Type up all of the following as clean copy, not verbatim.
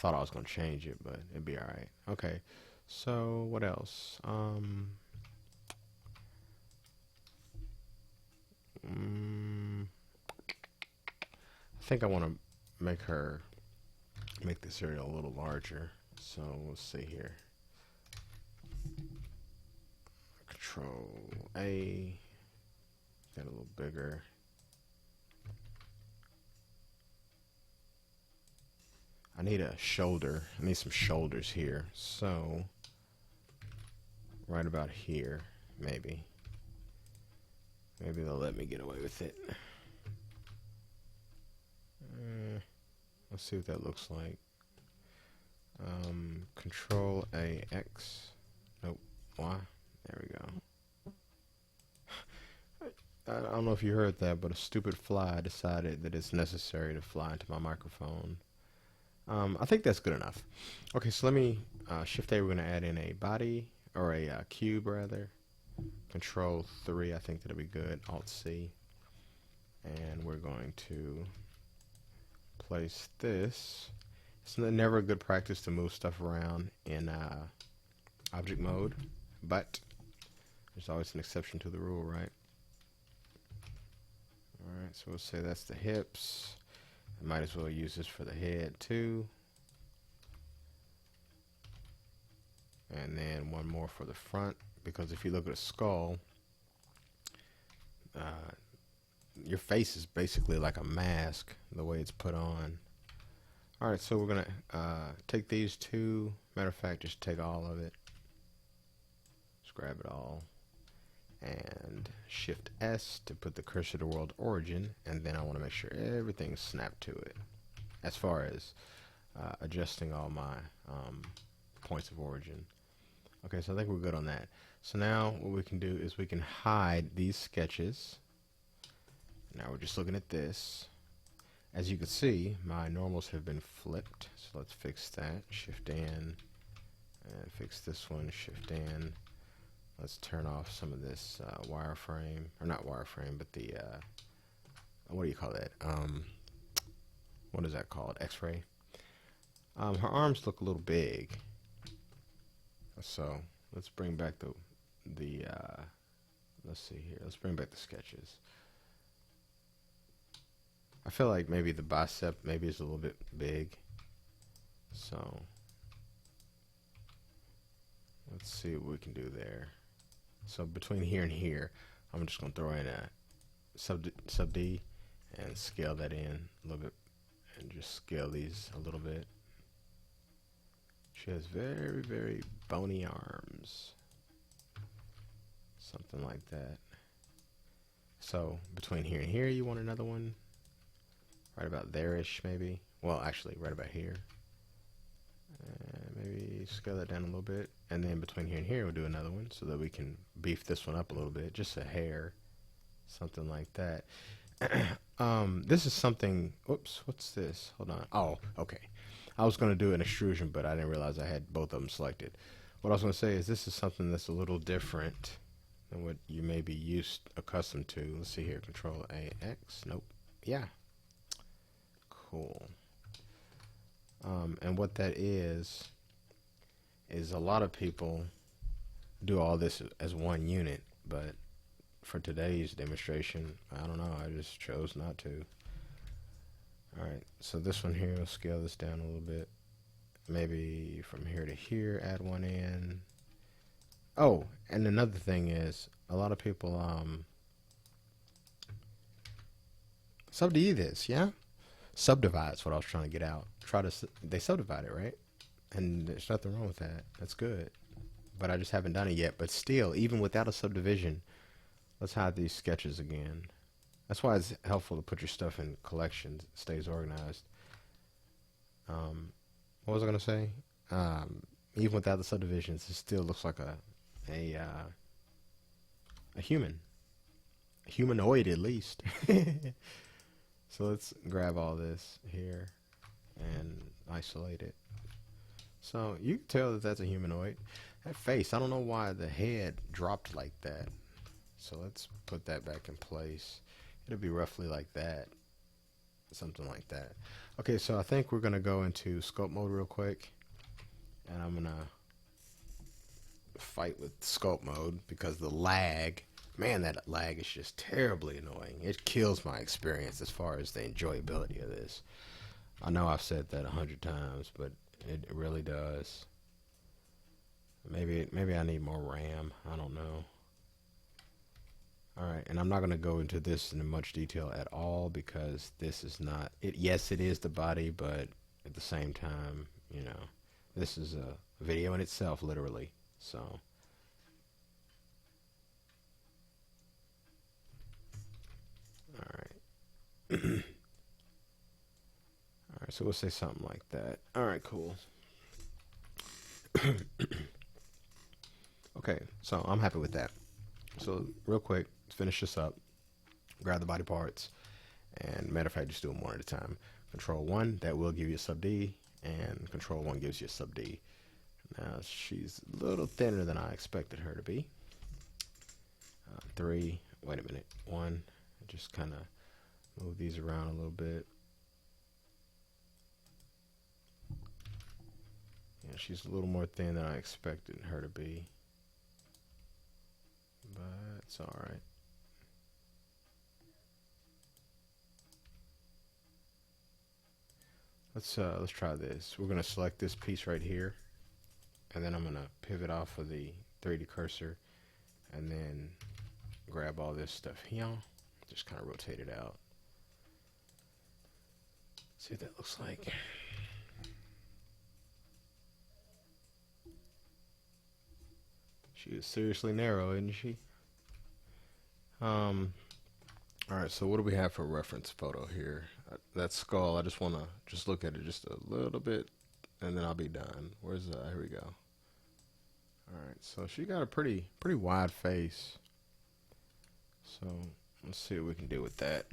thought I was gonna change it, but it'd be all right. Okay. So what else? Mm, I think I want to make this area a little larger. So let's see here. Control A. Get a little bigger. I need a shoulder. I need some shoulders here. So right about here, maybe. Maybe they'll let me get away with it. Let's see what that looks like. Control A X. Nope. Y. There we go. I don't know if you heard that, but a stupid fly decided that it's necessary to fly into my microphone. I think that's good enough. Okay, so let me Shift A. We're going to add in a body or a cube rather. Control 3. I think that'll be good. Alt C, and we're going to place this. It's never a good practice to move stuff around in object mode, but there's always an exception to the rule, right? Alright, so we'll say that's the hips. I might as well use this for the head too. And then one more for the front, because if you look at a skull, your face is basically like a mask the way it's put on. Alright, so we're going to take these two. Matter of fact, just take all of it. Just grab it all. And Shift S to put the cursor to world origin. And then I want to make sure everything's snapped to it. As far as adjusting all my points of origin. Okay, so I think we're good on that. So now what we can do is we can hide these sketches. Now we're just looking at this. As you can see, my normals have been flipped. So let's fix that. Shift in and fix this one. Shift in. Let's turn off some of this wireframe, or not wireframe, but the what do you call that? What is that called? X-ray. Her arms look a little big. So let's bring back the let's see here. Let's bring back the sketches. I feel like maybe the bicep maybe is a little bit big. So let's see what we can do there. So between here and here, I'm just going to throw in a sub D and scale that in a little bit, and just scale these a little bit. She has very, very bony arms. Something like that. So between here and here, you want another one. Right about there-ish, maybe. Well, actually, right about here. Maybe scale that down a little bit. And then between here and here, we'll do another one so that we can beef this one up a little bit. Just a hair. Something like that. This is something... Whoops, what's this? Hold on. Oh, okay. I was going to do an extrusion, but I didn't realize I had both of them selected. What I was going to say is this is something that's a little different than what you may be accustomed to. Let's see here. Control A, X. Nope. Yeah. Cool. And what that is a lot of people do all this as one unit, but for today's demonstration, I don't know, I just chose not to. Alright, so this one here, we'll scale this down a little bit. Maybe from here to here, add one in. Oh, and another thing is, a lot of people sub-D this, yeah? Subdivide's what I was trying to get out. They subdivide it, right? And there's nothing wrong with that. That's good. But I just haven't done it yet. But still, even without a subdivision, let's hide these sketches again. That's why it's helpful to put your stuff in collections. It stays organized. What was I going to say? Even without the subdivisions, it still looks like a human. A humanoid, at least. So let's grab all this here and isolate it. So you can tell that that's a humanoid. That face, I don't know why the head dropped like that. So let's put that back in place. It'll be roughly like that. something like that. Okay, so I think we're gonna go into sculpt mode real quick, and I'm gonna fight with sculpt mode because the lag, man, that lag is just terribly annoying. It kills my experience as far as the enjoyability of this. I know I've said that 100 times, but it really does. Maybe I need more RAM. I don't know. All right, and I'm not going to go into this in much detail at all because this is not it. Yes, it is the body, but at the same time, you know, this is a video in itself, literally. So, all right. All right, so we'll say something like that. All right, cool. Okay, so I'm happy with that. So real quick, let's finish this up. Grab the body parts, and matter of fact, just do them one at a time. Control 1, that will give you a sub D, and Control 1 gives you a sub D. Now she's a little thinner than I expected her to be. 3, wait a minute, 1, just kind of move these around a little bit. Yeah, she's a little more thin than I expected her to be, but it's all right. Let's try this. We're gonna select this piece right here, and then I'm gonna pivot off of the 3D cursor, and then grab all this stuff here. Just kind of rotate it out. See what that looks like. She is seriously narrow, isn't she? All right, so what do we have for reference photo here? That skull, I just want to just look at it just a little bit, and then I'll be done. Where's here we go. All right, so she got a pretty wide face. So let's see what we can do with that.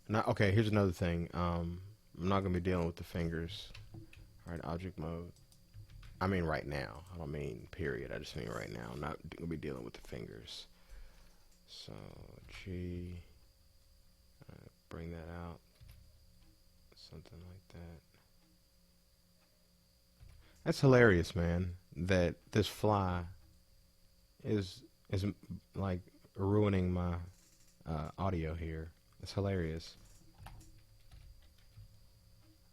Now, okay, here's another thing. I'm not gonna be dealing with the fingers. All right, object mode. I mean right now. I don't mean period. I just mean right now. I'm not gonna be dealing with the fingers. So G, bring that out, something like that. That's hilarious, man. That this fly is like ruining my audio here. It's hilarious.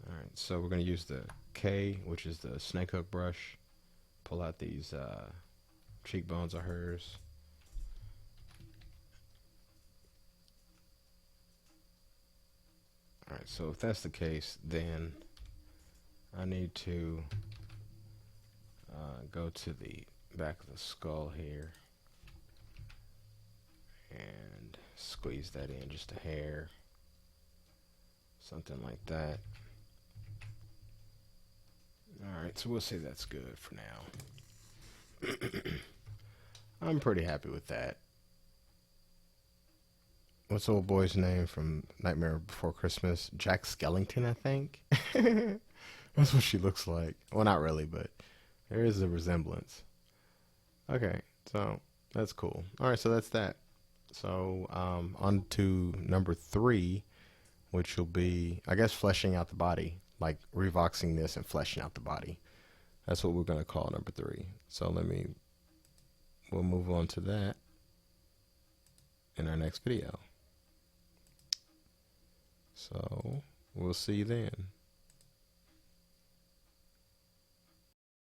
All right, so we're gonna use the K, which is the snake hook brush. Pull out these cheekbones of hers. Alright, so if that's the case, then I need to go to the back of the skull here and squeeze that in just a hair, something like that. Alright, so we'll say that's good for now. I'm pretty happy with that. What's the old boy's name from Nightmare Before Christmas? Jack Skellington, I think. That's what she looks like. Well, not really, but there is a resemblance. Okay, so that's cool. All right, so that's that. So on to number 3, which will be, I guess, fleshing out the body, like revoxing this and fleshing out the body. That's what we're going to call number 3. So we'll move on to that in our next video. So we'll see you then.